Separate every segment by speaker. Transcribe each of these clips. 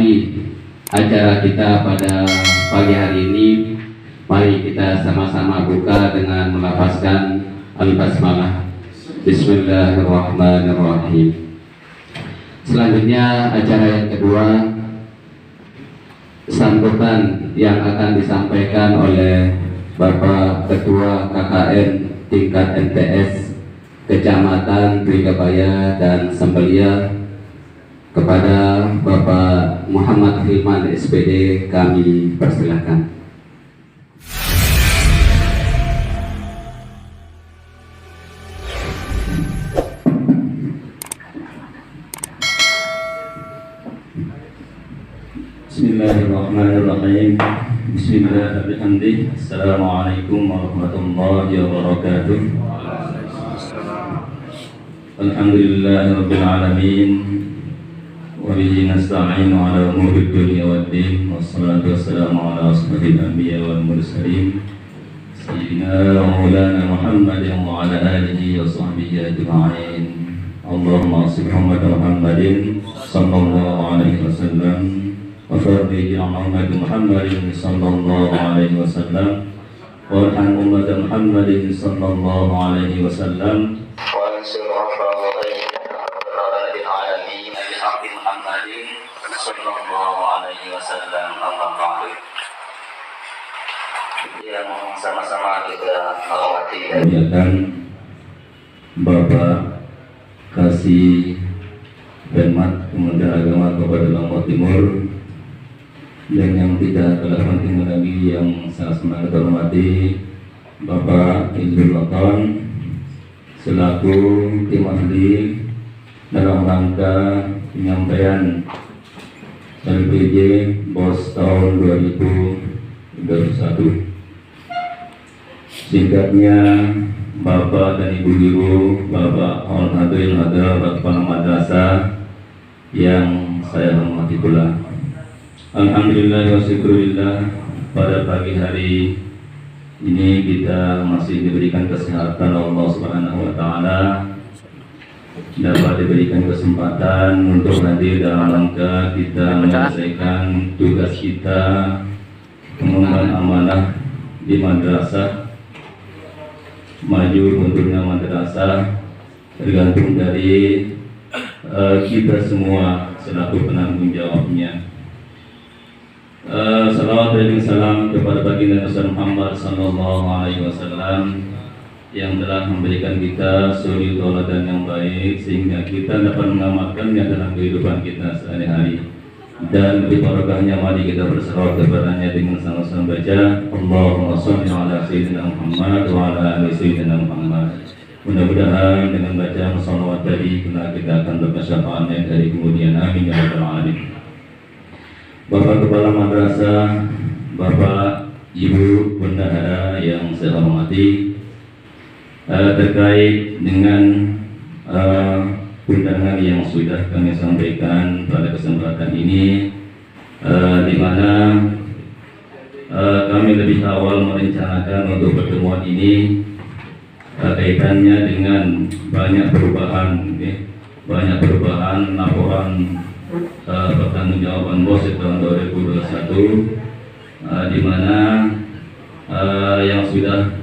Speaker 1: mengawali acara kita pada pagi hari ini, mari kita sama-sama buka dengan melafazkan Al-Basmalah. Bismillahirrahmanirrahim. Selanjutnya acara yang kedua, sambutan yang akan disampaikan oleh Bapak Ketua KKN tingkat MTS Kecamatan Trigabaya dan Sembelia. Kepada Bapak Muhammad Hilman SPD kami persilakan.
Speaker 2: Bismillahirrahmanirrahim. Bismillahirrahmanirrahim. Assalamualaikum warahmatullahi wabarakatuh. Alhamdulillahirabbil alamin. Wa bihi nasta'inu ala umuri dunya waddin. Wassalatu wassalamu ala asyrofil anbiya wal mursalin sayyidina wa maulana Muhammadin wa ala alihi wa sahbihi ajma'in. Allahumma salli ala Muhammadin sallallahu alaihi wasallam wa farrij Muhammad Muhammadin sallallahu alaihi wasallam wa arham ummat Muhammadin sallallahu alaihi wasallam wa ansur rabbana alamin bihaqqi Muhammadin sallallahu alaihi wasallam. Amma ba'du. Yang sama-sama kita hormati dan Bapak Kasih Penmat Kementerian Agama Kabupaten Lombok Timur, dan yang tidak kalah penting lagi yang sangat semangat hormati Bapak Idrul Waton selaku tim ahli dalam rangka penyampaian LPJ BOS tahun 2021. Singkatnya, Bapak dan Ibu Guru, Bapak Al-Hadirin Hadirat, Bapak Kepala Madrasah yang saya hormati pula. Alhamdulillah wa syukurillah, pada pagi hari ini kita masih diberikan kesehatan Allah Subhanahu wa taala, dapat diberikan kesempatan untuk hadir dalam rangka kita menyelesaikan tugas kita mengemban amanah di madrasah. Maju mundurnya madrasah tergantung dari kita semua selaku penanggung jawabnya. Salawat dan salam kepada baginda Nabi Muhammad sallallahu alaihi wasallam yang telah memberikan kita suri tauladan yang baik sehingga kita dapat mengamalkannya dalam kehidupan kita sehari-hari. Dan lebih barokahnya mari kita berselawat kepadanya dengan sama-sama baca Allahumma shalli ala sayyidina Muhammad wa ala ali sayyidina Muhammad. Mudah-mudahan dengan baca shalawat tadi kita akan dapat syafaatnya dari kemudian, amin ya rabbal alamin. Bapak Kepala Madrasah, Bapak Ibu Bendahara yang saya hormati, terkait dengan undangan yang sudah kami sampaikan pada kesempatan ini, di mana kami lebih awal merencanakan untuk pertemuan ini kaitannya dengan banyak perubahan laporan pertanggungjawaban BOS tahun 2021, di mana yang sudah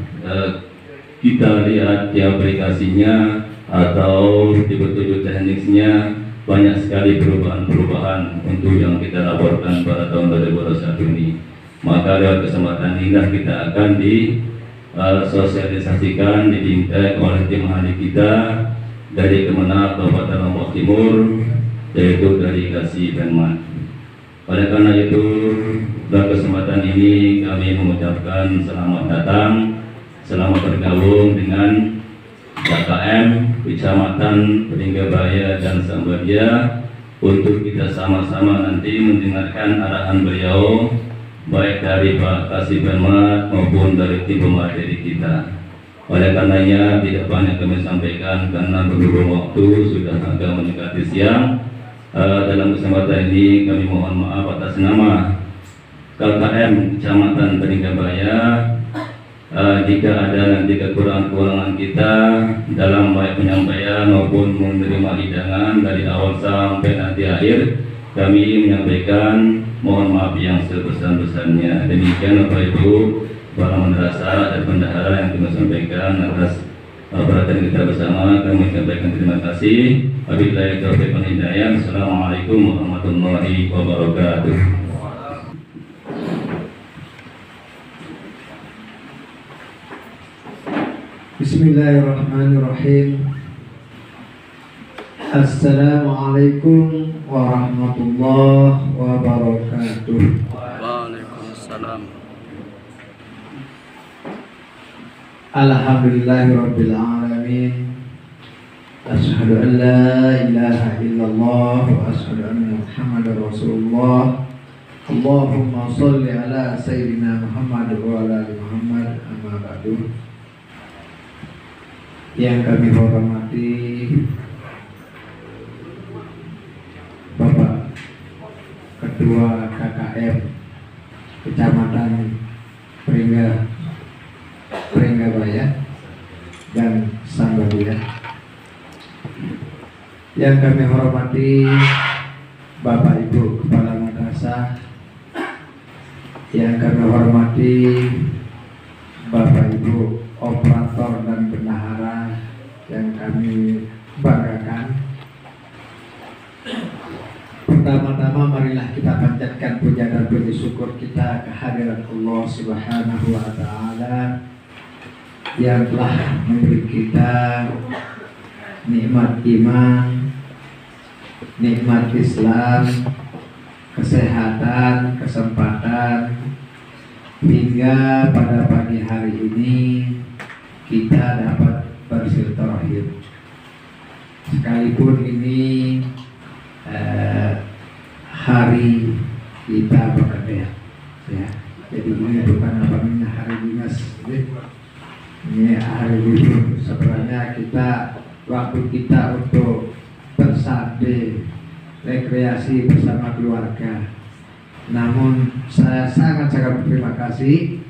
Speaker 2: kita lihat di aplikasinya atau di petunjuk teknisnya banyak sekali perubahan untuk yang kita laporkan pada tahun 2021 ini. Maka lewat kesempatan inilah kita akan disosialisasikan, dididik oleh tim ahli kita dari Kemenag Kabupaten Lombok Timur, yaitu dari Kasih Penmat. Oleh karena itu, dalam kesempatan ini kami mengucapkan selamat datang, selamat bergabung dengan KKM Kecamatan Trigabaya dan Sembelia untuk kita sama-sama nanti mendengarkan arahan beliau baik dari Pak Kasih Penmat maupun dari tim pemateri kita. Oleh karenanya tidak banyak kami sampaikan karena berhubung waktu sudah agak mendekati siang. Dalam kesempatan ini kami mohon maaf atas nama KKM Kecamatan Trigabaya jika ada nanti kekurangan-kekurangan kita dalam baik penyampaian maupun menerima hidangan dari awal sampai nanti akhir. kami menyampaikan mohon maaf yang sebesar-besarnya. Demikian Bapak Ibu para madrasah dan bendahara yang kami sampaikan atas perhatian kita bersama. Kami sampaikan terima kasih. Wabillahi taufiq wal hidayah. Assalamualaikum warahmatullahi wabarakatuh.
Speaker 3: Bismillahirrahmanirrahim. Assalamualaikum warahmatullahi wabarakatuh.
Speaker 4: Waalaikumsalam.
Speaker 3: Alhamdulillahirabbil alamin. Asyhadu an la ilaha illallah wa asyhadu anna Muhammadar Rasulullah. Allahumma shalli ala sayyidina Muhammad wa ala ali Muhammad. Amma ba'du. Yang kami hormati Bapak Ketua KKM Kecamatan Pringgabaya dan Sambaria. Yang kami hormati Bapak Ibu Kepala Madrasah. Yang kami hormati Bapak Ibu operator dan bendahara yang kami banggakan. Pertama-tama marilah kita panjatkan puja dan puji syukur kita kehadirat Allah Subhanahu wa taala yang telah memberi kita nikmat iman, nikmat Islam, kesehatan, kesempatan, hingga pada pagi hari ini kita dapat bersilaturahim. Sekalipun ini hari kita bekerja, ya. Jadi ini bukan namanya hari dinas, ini hari libur. Sebenarnya waktu kita untuk bersantai, rekreasi bersama keluarga. Namun saya sangat berterima kasih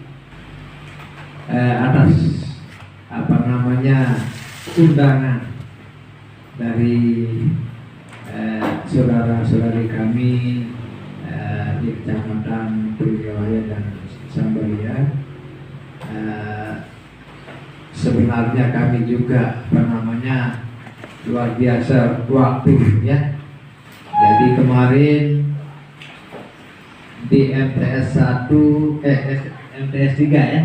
Speaker 3: atas undangan dari saudara-saudari kami di Kecamatan Pringgabaya dan Sambaria. Sebenarnya kami juga luar biasa waktu, ya. Jadi kemarin di MTS 1 MTS 3 ya,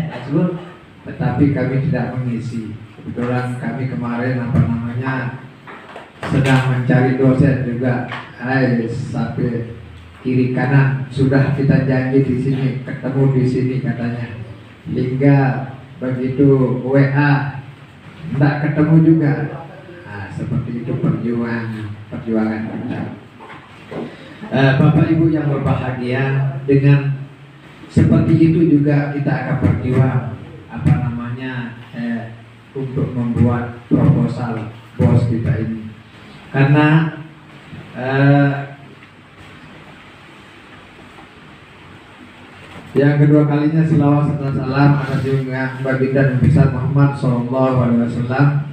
Speaker 3: tetapi kami tidak mengisi. Kebetulan kami kemarin sedang mencari dosen juga. Sampai kiri kanan sudah kita janji di sini, ketemu di sini katanya. Hingga begitu WA tidak ketemu juga. Nah, seperti itu perjuangan kita. Bapak Ibu yang berbahagia, dengan seperti itu juga kita akan berjuang untuk membuat proposal bos kita ini. Karena yang kedua kalinya selawat serta salam atas junjungan baginda Nabi besar Muhammad SAW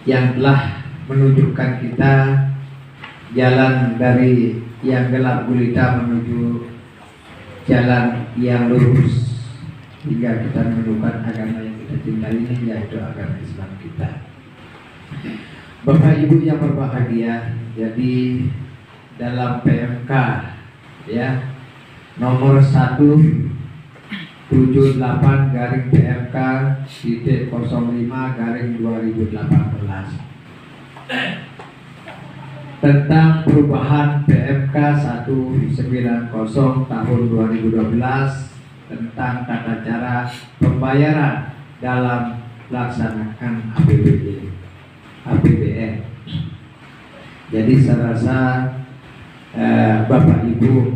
Speaker 3: yang telah menunjukkan kita jalan dari yang gelap gulita menuju jalan yang lurus hingga kita menemukan agama yang kita cintai ini, yaitu agama Islam kita. Bapak Ibu yang berbahagia, jadi dalam PMK ya nomor 178/PMK-05/2018 tentang perubahan PMK 190 tahun 2012 tentang tata cara pembayaran dalam melaksanakan APBN. Jadi saya rasa Bapak Ibu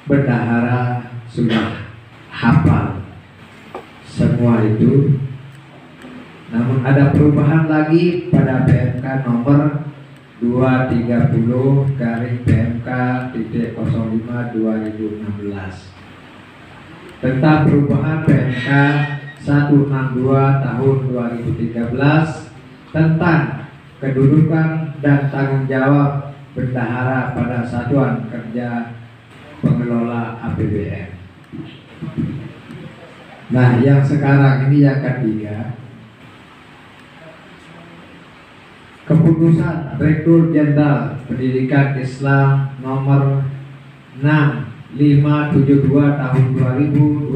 Speaker 3: bendahara sudah hafal semua itu. Namun ada perubahan lagi pada PMK nomor 230/PMK-05/2016 tentang perubahan PMK 162 tahun 2013 tentang kedudukan dan tanggung jawab bendahara pada Satuan Kerja Pengelola APBN. Nah, yang sekarang ini yang ketiga, keputusan Rektor Jenderal Pendidikan Islam nomor 6572 tahun 2020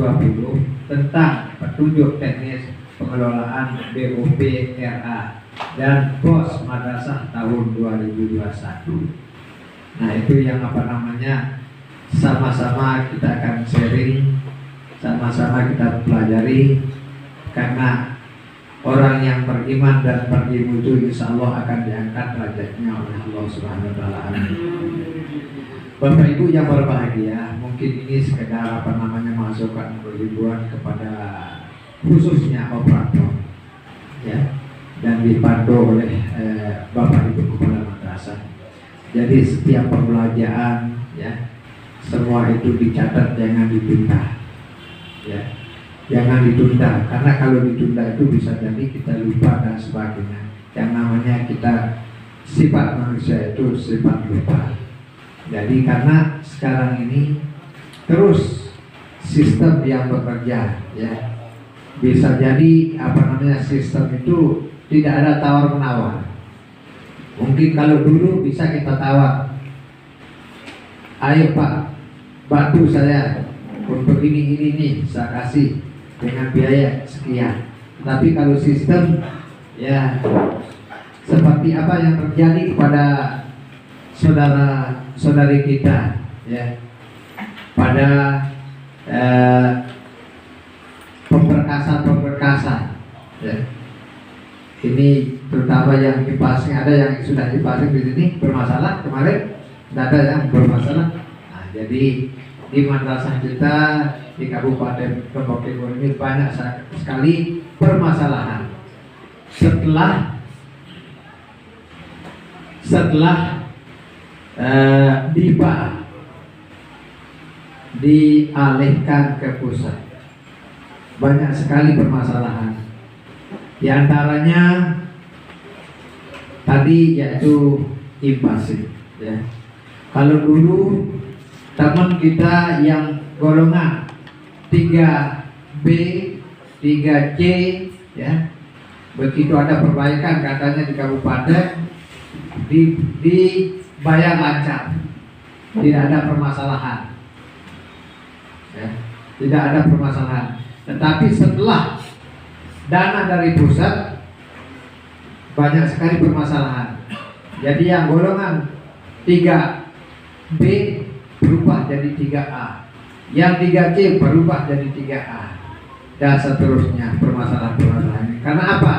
Speaker 3: tentang petunjuk teknis pengelolaan BOP RA dan BOS Madrasah tahun 2021. Nah, itu yang sama-sama kita akan sharing, sama-sama kita pelajari, karena orang yang beriman dan berilmu itu insya Allah akan diangkat derajatnya oleh Allah Subhanahu wa Ta'ala. Bapak Ibu yang berbahagia, mungkin ini sekedar masukan berliburan kepada khususnya operator, ya, dan dipandu oleh Bapak Ibu Kepala Madrasah. Jadi setiap pembelajaran, ya, semua itu dicatat, jangan ditunda, ya. Jangan ditunda, karena kalau ditunda itu bisa jadi kita lupa dan sebagainya. Yang namanya kita, sifat manusia itu sifat lupa. Jadi karena sekarang ini terus sistem yang bekerja, ya, bisa jadi sistem itu tidak ada tawar menawar. Mungkin kalau dulu bisa kita tawar, ayo Pak, bantu saya untuk ini saya kasih dengan biaya sekian. Tapi kalau sistem, ya, seperti apa yang terjadi kepada saudara-saudari kita, ya, pada pemberkasan, ya. Ini terutama yang dipasing, ada yang sudah dipasing di sini bermasalah kemarin, tidak ada yang bermasalah. Nah, jadi di madrasah kita di Kabupaten Lombok Timur ini banyak sekali permasalahan. Setelah DIPA dialihkan ke pusat, banyak sekali permasalahan. Di antaranya tadi yaitu invasi, ya. Kalau dulu teman kita yang golongan 3B, 3C, ya, begitu ada perbaikan katanya di kabupaten, dibayar lancar, tidak ada permasalahan, ya, tidak ada permasalahan. Tetapi setelah dana dari pusat, banyak sekali permasalahan. Jadi yang golongan 3B berubah jadi 3A, yang 3C berubah jadi 3A, dan seterusnya permasalahan-permasalahan. Karena apa?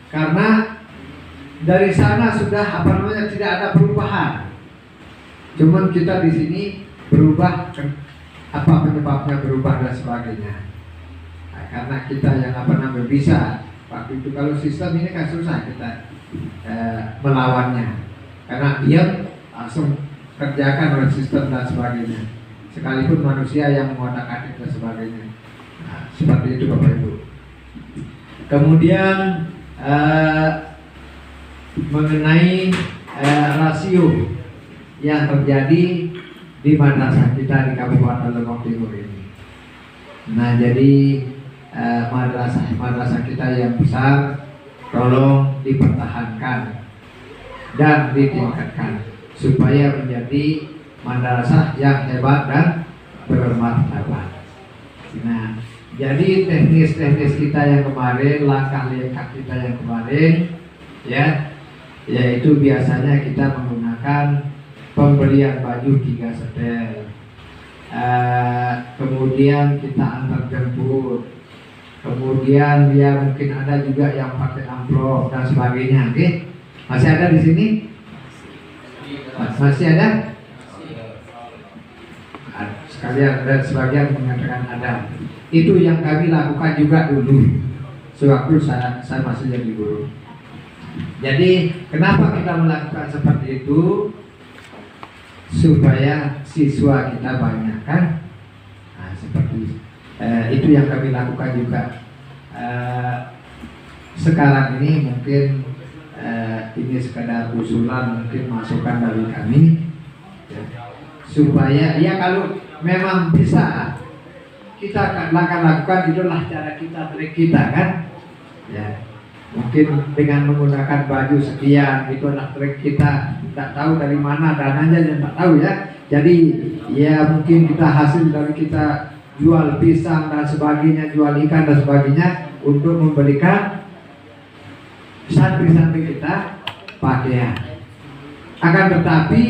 Speaker 3: Karena dari sana sudah tidak ada perubahan. Cuman kita di sini berubah, apa penyebabnya berubah dan sebagainya. Nah, karena kita yang bisa waktu itu, kalau sistem ini kan susah kita melawannya, karena dia langsung kerjakan oleh sistem dan sebagainya. Sekalipun manusia yang mengotak-atik dan sebagainya. Nah, seperti itu Bapak Ibu. Kemudian mengenai rasio yang terjadi di madrasah kita di Kabupaten Lombok Timur ini. Nah, jadi madrasah kita yang besar tolong dipertahankan dan ditingkatkan supaya menjadi madrasah yang hebat dan bermartabat. Nah, jadi teknis kita yang kemarin, langkah kita yang kemarin, ya, yaitu biasanya kita menggunakan pembelian baju 3 setel, kemudian kita antar jemput, kemudian ya mungkin ada juga yang pakai amplop dan sebagainya. Oke, masih ada di sini? Masih ada? Sekalian dan sebagian mengatakan ada. Itu yang kami lakukan juga dulu sewaktu saya masih jadi guru. Jadi kenapa kita melakukan seperti itu? Supaya siswa kita banyak, kan? Nah, seperti itu yang kami lakukan juga. Sekarang ini mungkin ini sekadar usulan, mungkin masukan dari kami ya, supaya ya kalau memang bisa kita akan lakukan, itulah cara kita, trik kita kan ya. Mungkin dengan menggunakan baju sekian, itu adalah trik kita. Tidak tahu dari mana dananya, yang tak tahu ya. Jadi ya mungkin kita hasil dari kita jual pisang dan sebagainya, jual ikan dan sebagainya untuk memberikan santri-santri kita pakaian. Akan tetapi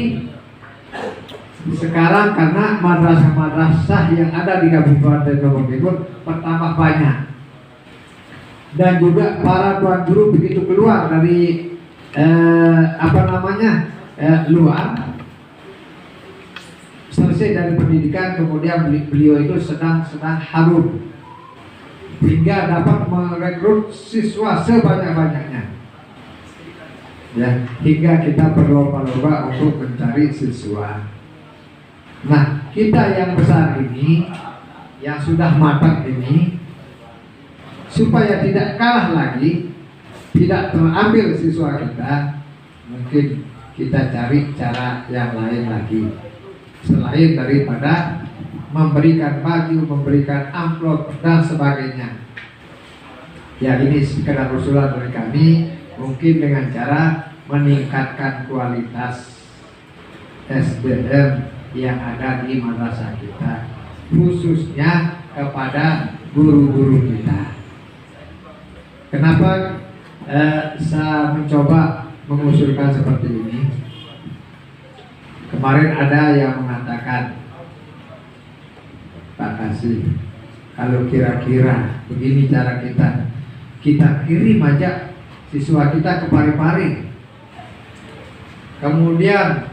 Speaker 3: sekarang karena madrasah-madrasah yang ada di Kabupaten Lombok Timur bertambah banyak, dan juga para tuan guru begitu keluar dari luar, selesai dari pendidikan, kemudian beliau itu sedang harum hingga dapat merekrut siswa sebanyak-banyaknya ya, hingga kita berlomba-lomba untuk mencari siswa. Nah, kita yang besar ini, yang sudah matang ini, supaya tidak kalah lagi, tidak terambil siswa kita, mungkin kita cari cara yang lain lagi selain daripada memberikan baju, memberikan amplop dan sebagainya. Ya, ini sekedar usulan dari kami, mungkin dengan cara meningkatkan kualitas SDM yang ada di madrasah kita, khususnya kepada guru-guru kita. Kenapa saya mencoba mengusulkan seperti ini? Kemarin ada yang mengatakan, Pak Kasih, kalau kira-kira begini cara kita kirim aja siswa kita ke Parepare, kemudian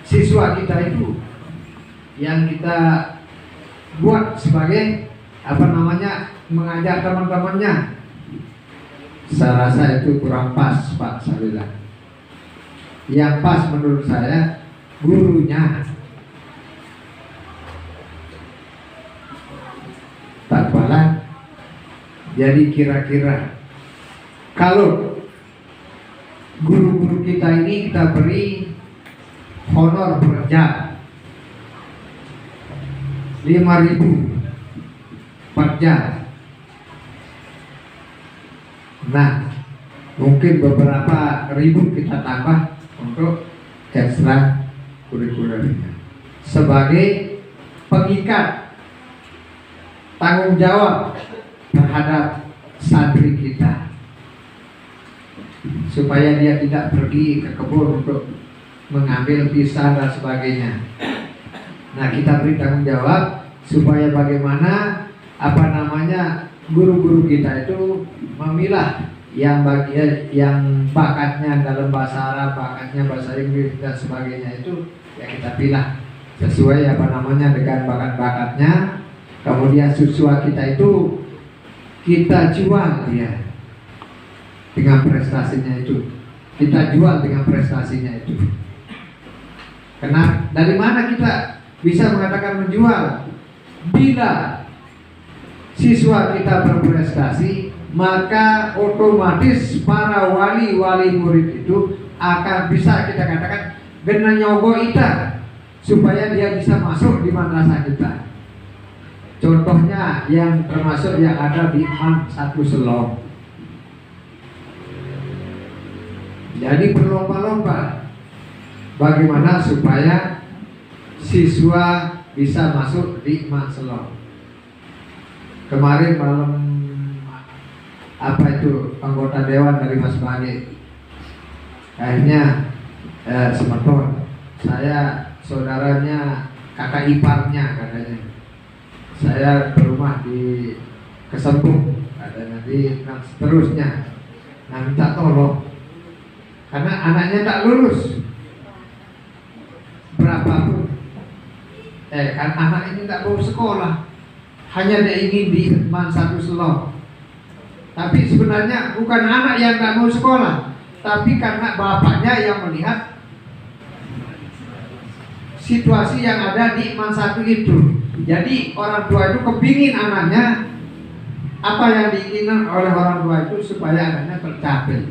Speaker 3: siswa kita itu yang kita buat sebagai mengajar teman-temannya. Saya rasa itu kurang pas, Pak, saya bilang. Yang pas menurut saya gurunya. Tak pala. Jadi kira-kira kalau guru-guru kita ini kita beri honor per jam 5.000 per jam. Nah, mungkin beberapa ribu kita tambah untuk ekstra kurikulernya sebagai pengikat tanggung jawab terhadap santri kita, supaya dia tidak pergi ke kebun untuk mengambil pisang dan sebagainya. Nah, kita beri tanggung jawab supaya bagaimana guru-guru kita itu memilah yang bakatnya dalam bahasa Arab, bakatnya bahasa Inggris dan sebagainya, itu ya kita pilih sesuai dengan bakat-bakatnya. Kemudian siswa kita itu kita jual dia dengan prestasinya itu, kita jual dengan prestasinya itu. Karena dari mana kita bisa mengatakan menjual? Bila siswa kita berprestasi, maka otomatis para wali murid itu akan bisa kita katakan gena nyogo ita, supaya dia bisa masuk di madrasah kita. Contohnya yang termasuk yang ada di Man 1 Selong. Jadi berlomba-lomba bagaimana supaya siswa bisa masuk di Man Selong. Kemarin malam anggota dewan dari Mas Bani akhirnya semeton, saya saudaranya, kakak iparnya katanya, saya berumah di Kesempung katanya, dan seterusnya. Nah, minta tolong karena anaknya tak lulus berapapun, kan anak ini tak mau sekolah, hanya dia ingin di Man 1 Selong. Tapi sebenarnya bukan anak yang tak mau sekolah, tapi karena bapaknya yang melihat situasi yang ada di Man 1 itu. Jadi orang tua itu kepingin anaknya, apa yang diinginkan oleh orang tua itu supaya anaknya tercapai.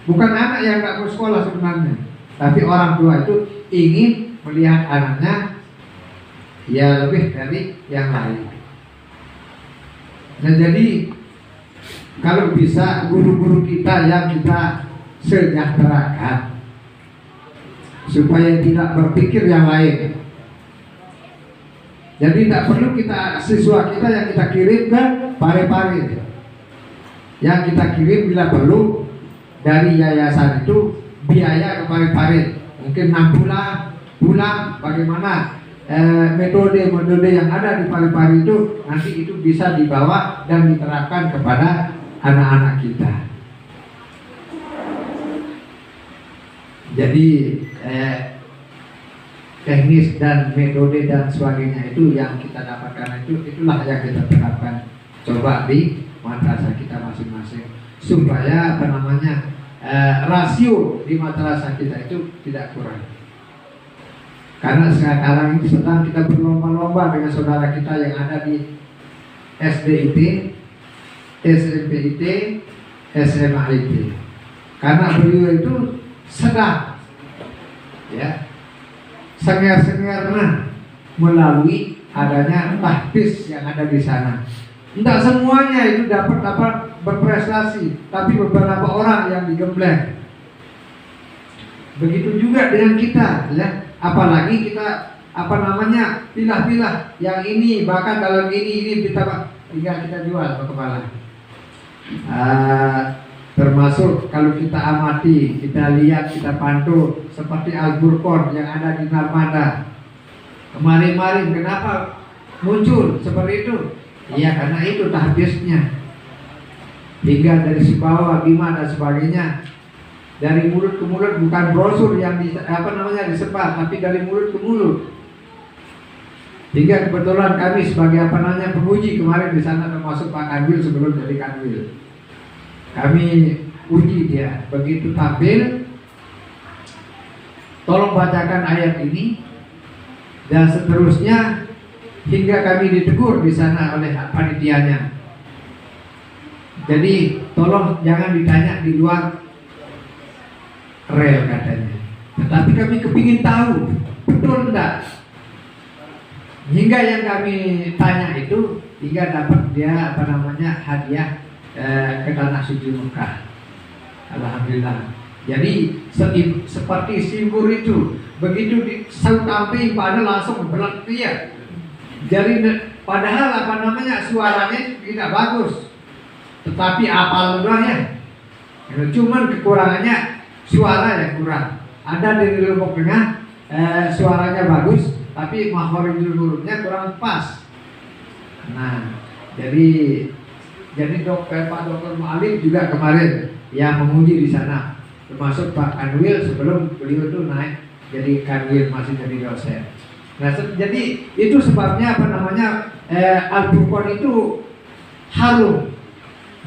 Speaker 3: Bukan anak yang nggak mau sekolah sebenarnya, tapi orang tua itu ingin melihat anaknya ya lebih dari yang lain. Nah jadi kalau bisa guru-guru kita yang kita sejahterakan supaya tidak berpikir yang lain. Jadi tidak perlu kita siswa kita yang kita kirim ke Parepare. Yang kita kirim bila perlu dari yayasan itu biaya ke Parepare. Mungkin 6 bulan pulang, bagaimana metode-metode yang ada di Parepare itu nanti itu bisa dibawa dan diterapkan kepada anak-anak kita. Jadi teknis dan metode dan sebagainya itu yang kita dapatkan itulah yang kita terapkan coba di madrasah kita masing-masing supaya rasio di madrasah kita itu tidak kurang. Karena sekarang ini sedang kita berlomba-lomba dengan saudara kita yang ada di SDIT, SMPIT, SMAIT. Karena beliau itu sedang ya sengir-sengirnya melalui adanya tahfiz yang ada di sana. Tidak semuanya itu dapat berprestasi, tapi beberapa orang yang digembleng. Begitu juga dengan kita, ya. Apalagi kita pilah-pilah yang ini, bahkan dalam ini tinggal kita jual ke kepala. Termasuk kalau kita amati, kita lihat, kita pantau seperti Al-Burqon yang ada di Narmada. Kemarin-kemarin kenapa muncul seperti itu? Iya karena itu tahfiznya. Hingga dari Sibawa, Bima dan sebagainya. Dari mulut ke mulut, bukan brosur yang disebar, tapi dari mulut ke mulut. Hingga kebetulan kami sebagai penguji kemarin di sana termasuk Pak Kanwil sebelum jadi Kanwil. Kami uji dia, begitu tampil, tolong bacakan ayat ini dan seterusnya hingga kami ditegur di sana oleh panitianya. Jadi tolong jangan ditanya di luar rel katanya. Tetapi kami kepingin tahu betul enggak. Hingga yang kami tanya itu hingga dapat dia hadiah ke tanah suci Mekah. Alhamdulillah. Jadi seperti simbol itu begitu disamping pada langsung berlatihan. Jadi padahal suaranya tidak bagus, tetapi apal doang ya. Cuman kekurangannya suara yang kurang. Ada dari Lombok Tengah suaranya bagus, tapi makhorijul hurufnya kurang pas. Nah, jadi Pak Dr. Mu'alim juga kemarin yang menguji di sana, termasuk Pak Kanwil sebelum beliau itu naik jadi Kanwil masih jadi dosen. Nah, jadi itu sebabnya Al-Burqon itu harum.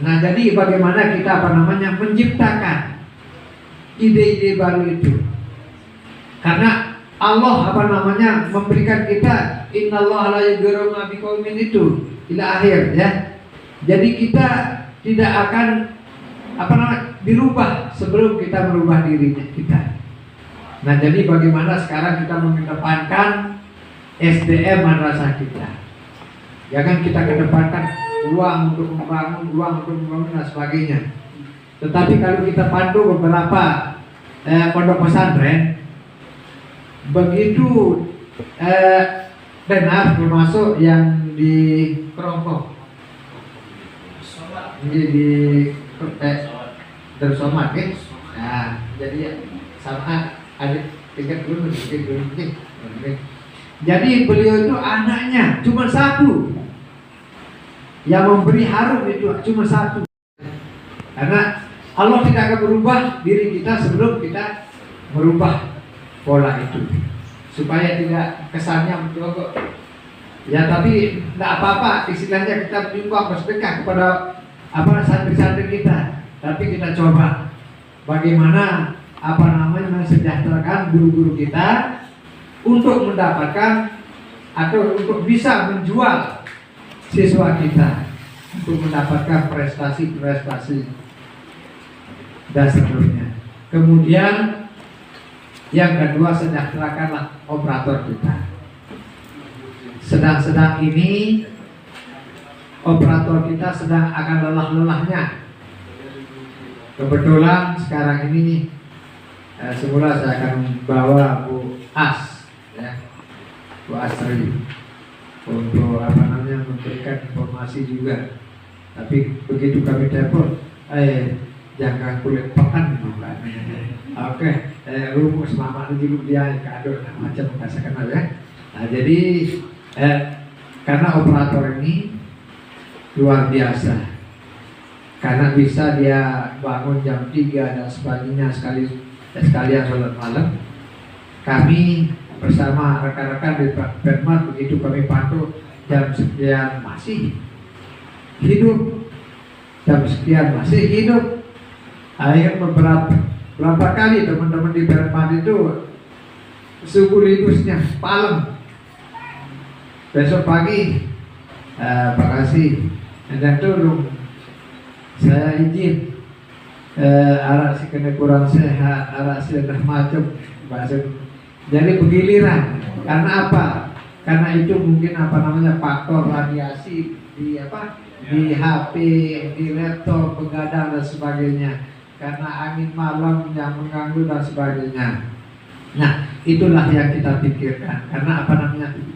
Speaker 3: Nah, jadi bagaimana kita menciptakan ide-ide baru itu. Karena Allah memberikan kita innallaha la yughayyiru ma biqaumin itu ila akhir ya. Jadi kita tidak akan dirubah sebelum kita merubah diri kita. Nah, jadi bagaimana sekarang kita mengedepankan SDM madrasah kita. Jangan kita kedepankan uang untuk membangun dan sebagainya. Tetapi kalau kita pandu beberapa pondok pesantren, begitu dengar termasuk yang di Kerongkong, di Darussomat ya. Nah, jadi sama adik tingkat dulu. Jadi beliau itu anaknya cuma satu, yang memberi harum itu cuma satu. Karena Allah tidak akan berubah diri kita sebelum kita merubah pola itu, supaya tidak kesannya menjogok. Ya tapi tidak apa-apa, istilahnya kita menyumbang bersedekah kepada santri-santri kita. Tapi kita coba bagaimana mensejahterakan guru-guru kita untuk mendapatkan atau untuk bisa menjual siswa kita untuk mendapatkan prestasi dan seterusnya. Kemudian yang kedua, sejahterakanlah operator kita. Sedang-sedang ini operator kita sedang akan lelah-lelahnya. Kebetulan sekarang ini semula saya akan membawa Bu As, ya, Bu Asri, untuk memberikan informasi juga. Tapi begitu kami telepon, jangan kulit pekan bukan. Oke, rumus mama dulu dia kado macam kasih kenal ya. Nah, jadi karena operator ini luar biasa, karena bisa dia bangun jam 3 dan sebagainya sekalian sholat malam. Kami bersama rekan-rekan di Permat begitu kami pantau jam sekian masih hidup, jam sekian masih hidup. Akhirnya berapa kali teman-teman di Permat itu subuh lidusnya palem. Besok pagi Pak Kasih dan turun, saya izin arah si kena kurang sehat, arah si dah macam bahasa. Jadi bergiliran. Karena apa? Karena itu mungkin faktor radiasi di HP, di laptop, begadang dan sebagainya. Karena angin malam yang mengganggu dan sebagainya. Nah, itulah yang kita pikirkan. Karena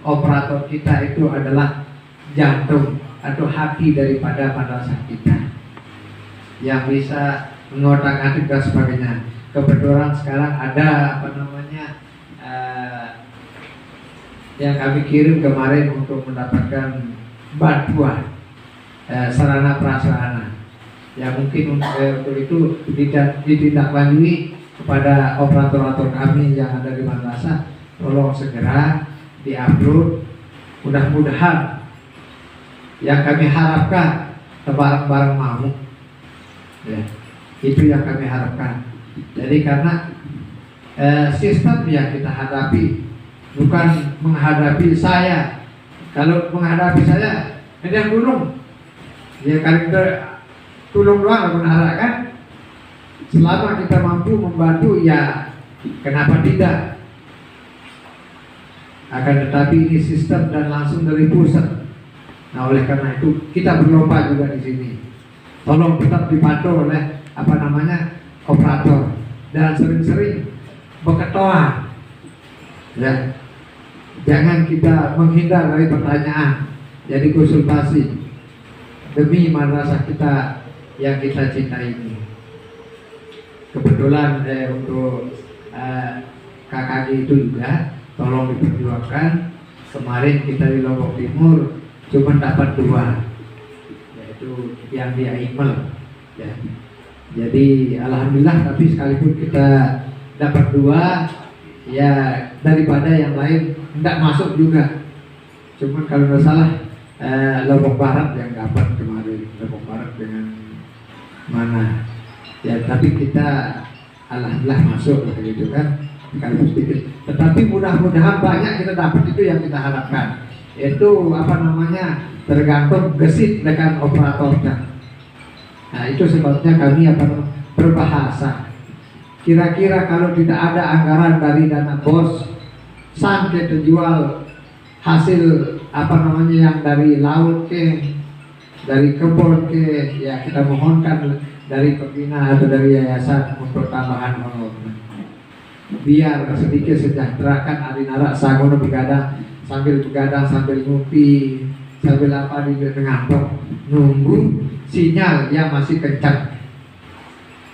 Speaker 3: operator kita itu adalah jantung atau hati daripada madrasah kita, yang bisa mengotak-atik dan sebagainya. Kebetulan sekarang ada yang kami kirim kemarin untuk mendapatkan bantuan sarana prasarana, yang mungkin untuk itu ditindaklanjuti kepada operator kami yang ada di madrasah. Tolong segera diupload. Mudah-mudahan yang kami harapkan barang-barang mau, ya, itu yang kami harapkan. Jadi karena sistem yang kita hadapi bukan menghadapi saya. Kalau menghadapi saya, ada yang gunung, ya kan kita tolong doang menarikkan. Selama kita mampu membantu, ya kenapa tidak? Akan tetapi ini sistem dan langsung dari pusat. Nah, oleh karena itu kita berlomba juga di sini. Tolong tetap dipantau oleh operator, dan sering-sering berketua. Ya, jangan kita menghindar dari pertanyaan. Jadi konsultasi demi madrasah kita yang kita cintai ini. Kebetulan untuk KKG itu juga tolong diperjuangkan. Kemarin kita di Lombok Timur cuma dapat 2, yaitu yang di Aimel, ya. Jadi alhamdulillah, tapi sekalipun kita dapat 2, ya daripada yang lain tidak masuk juga. Cuman kalau nggak salah Lombok Barat yang dapat kemarin, Lombok Barat dengan mana, ya, tapi kita alhamdulillah masuk begitu kan, kalau sedikit. Tetapi mudah-mudahan banyak kita dapat, itu yang kita harapkan. Itu tergantung gesit dengan operatornya. Nah, itu sebabnya kami berbahasa. Kira-kira kalau tidak ada anggaran dari dana BOS, sampai terjual hasil yang dari laut dari kebun ya kita mohonkan dari pembina atau dari yayasan untuk tambahan honor. Biar sedikit sejahterakan adinara sangono begadang sambil ngopi, sambil di ngantuk nunggu sinyal yang masih kencang.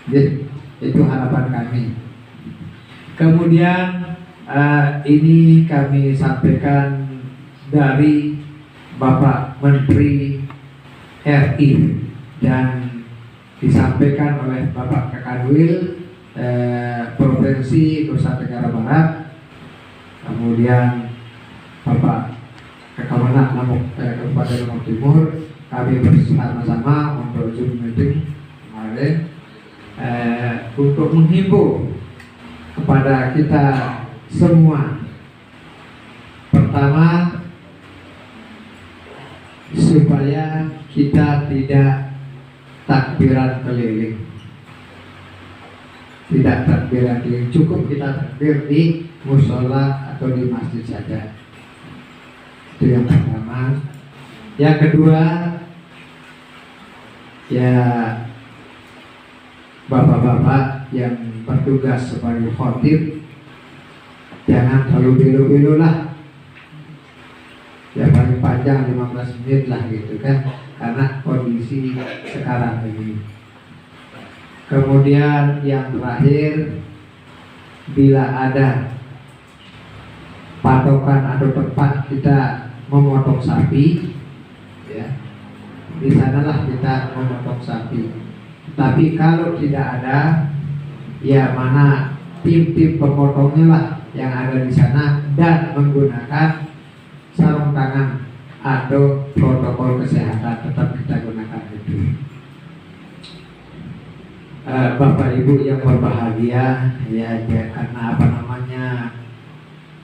Speaker 3: Jadi itu harapan kami. Kemudian ini kami sampaikan dari Bapak Menteri RI dan disampaikan oleh Bapak Kakanwil Provinsi Nusa Tenggara Barat, kemudian Bapak Kekamanan Kabupaten Lombok Timur. Kami bersama-sama untuk Zoom meeting kemarin untuk menghimbau kepada kita semua. Pertama, supaya kita tidak takbiran keliling. tidak takbiran keliling, cukup kita takbir di musola atau di masjid saja. Itu yang pertama. Yang kedua, ya bapak-bapak yang bertugas sebagai khotib jangan terlalu belu-belu lah, ya paling panjang 15 menit lah gitu kan, karena kondisi sekarang ini. Kemudian yang terakhir, bila ada patokan atau tempat kita memotong sapi, ya di sanalah kita memotong sapi. Tapi kalau tidak ada, ya mana tim-tim pemotongnya lah yang ada di sana, dan menggunakan sarung tangan atau protokol kesehatan tetap kita gunakan itu. Bapak Ibu yang berbahagia, ya karena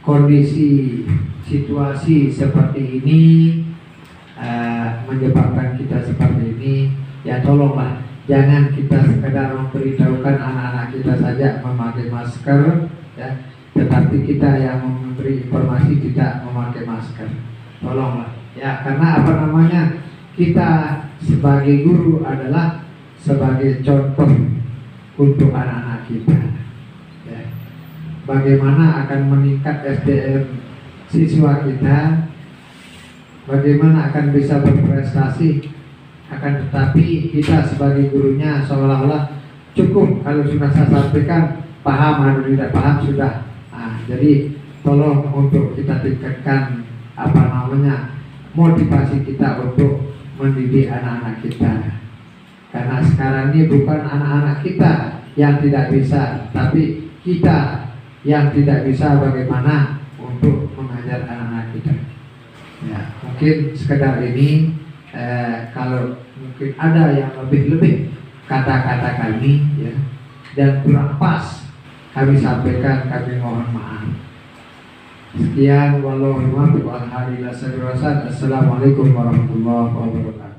Speaker 3: kondisi situasi seperti ini menyebabkan kita seperti ini, ya tolonglah jangan kita sekedar memberitahukan anak-anak kita saja memakai masker, ya, tetapi kita yang memberi informasi tidak memakai masker. Tolonglah, ya, karena kita sebagai guru adalah sebagai contoh untuk anak-anak kita, ya. Bagaimana akan meningkat SDM siswa kita, bagaimana akan bisa berprestasi, akan tetapi kita sebagai gurunya seolah-olah cukup kalau sudah saya sampaikan, paham atau tidak paham sudah. Jadi tolong untuk kita tingkatkan motivasi kita untuk mendidik anak-anak kita. Karena sekarang ini bukan anak-anak kita yang tidak bisa, tapi kita yang tidak bisa bagaimana untuk mengajar anak-anak kita. Ya, mungkin sekedar ini, kalau mungkin ada yang lebih kata-kata kami, ya, dan kurang pas kami sampaikan, kami mohon maaf. Sekian, wallahualam. Assalamualaikum warahmatullahi wabarakatuh.